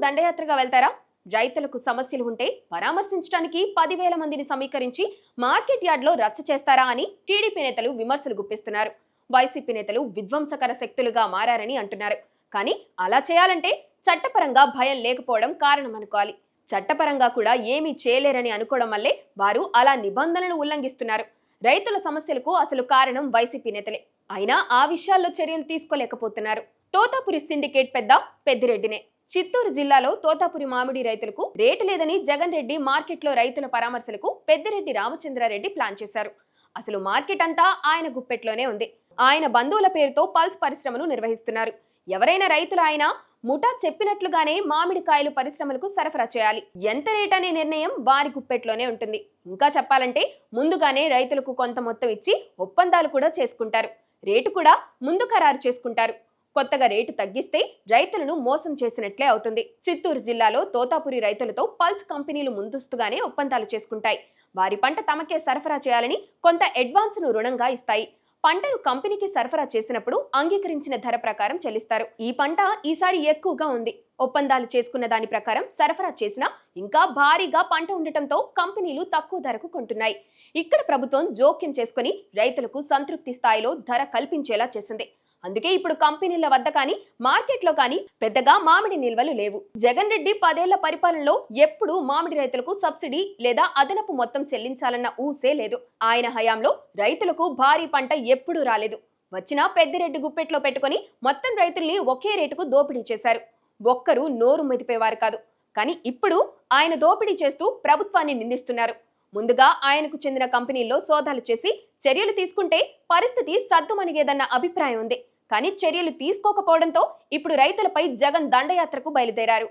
దండయాత్రగా వెళ్తారా? రైతులకు సమస్యలు ఉంటే పరామర్శించడానికి 10,000 మందిని సమీకరించి మార్కెట్ యార్డ్లో రచ్చ చేస్తారా అని టీడీపీ నేతలు విమర్శలు గుప్పిస్తున్నారు. వైసీపీ నేతలు విధ్వంసకర శక్తులుగా మారారని అంటున్నారు. కానీ అలా చేయాలంటే చట్టపరంగా భయం లేకపోవడం కారణం అనుకోవాలి. చట్టపరంగా కూడా ఏమీ చేయలేరని అనుకోవడం వల్లే వారు అలా నిబంధనలు ఉల్లంఘిస్తున్నారు. రైతుల సమస్యలకు అసలు కారణం వైసీపీ నేతలే. అయినా ఆ విషయాల్లో చర్యలు తీసుకోలేకపోతున్నారు. తోతాపురి సిండికేట్ పెద్ద పెద్దిరెడ్డినే. చిత్తూరు జిల్లాలో తోతాపురి మామిడి రైతులకు రేటు లేదని జగన్ రెడ్డి మార్కెట్లో రైతుల పరామర్శలకు పెద్దిరెడ్డి రామచంద్రారెడ్డి ప్లాన్ చేశారు. అసలు మార్కెట్ అంతా ఆయన గుప్పెట్లోనే ఉంది. ఆయన బంధువుల పేరుతో పల్స్ పరిశ్రమను నిర్వహిస్తున్నారు. ఎవరైనా రైతులు ఆయన ముఠా చెప్పినట్లుగానే మామిడికాయలు పరిశ్రమలకు సరఫరా చేయాలి. ఎంత రేట్ అనే నిర్ణయం వారి గుప్పెట్లోనే ఉంటుంది. ఇంకా చెప్పాలంటే ముందుగానే రైతులకు కొంత మొత్తం ఇచ్చి ఒప్పందాలు కూడా చేసుకుంటారు. రేటు కూడా ముందు ఖరారు చేసుకుంటారు. కొత్తగా రేటు తగ్గిస్తే రైతులను మోసం చేసినట్లే అవుతుంది. చిత్తూరు జిల్లాలో తోతాపురి రైతులతో పల్స్ కంపెనీలు ముందస్తుగానే ఒప్పందాలు చేసుకుంటాయి. వారి పంట తమకే సరఫరా చేయాలని కొంత అడ్వాన్స్ ను రుణంగా ఇస్తాయి. పంటను కంపెనీకి సరఫరా చేసినప్పుడు అంగీకరించిన ధర ప్రకారం చెల్లిస్తారు. ఈ పంట ఈసారి ఎక్కువగా ఉంది. ఒప్పందాలు చేసుకున్న దాని ప్రకారం సరఫరా చేసినా ఇంకా భారీగా పంట ఉండటంతో కంపెనీలు తక్కువ ధరకు కొంటున్నాయి. ఇక్కడ ప్రభుత్వం జోక్యం చేసుకుని రైతులకు సంతృప్తి స్థాయిలో ధర కల్పించేలా చేసింది. అందుకే ఇప్పుడు కంపెనీల వద్ద కానీ మార్కెట్లో కానీ పెద్దగా మామిడి నిల్వలు లేవు. జగన్ రెడ్డి 10 ఏళ్ల పరిపాలనలో ఎప్పుడు మామిడి రైతులకు సబ్సిడీ లేదా అదనపు మొత్తం చెల్లించాలన్న ఊసే లేదు. ఆయన హయాంలో రైతులకు భారీ పంట ఎప్పుడూ రాలేదు. వచ్చినా పెద్దిరెడ్డి గుప్పెట్లో పెట్టుకుని మొత్తం రైతుల్ని ఒకే రేటుకు దోపిడీ చేశారు. ఒక్కరూ నోరు మెదిపేవారు కాదు. కానీ ఇప్పుడు ఆయన దోపిడీ చేస్తూ ప్రభుత్వాన్ని నిందిస్తున్నారు. ముందుగా ఆయనకు చెందిన కంపెనీల్లో సోదాలు చేసి చర్యలు తీసుకుంటే పరిస్థితి సద్దుమణిగేదన్న అభిప్రాయం ఉంది. కానీ చర్యలు తీసుకోకపోవడంతో ఇప్పుడు రైతులపై జగన్ దండయాత్రకు బయలుదేరారు.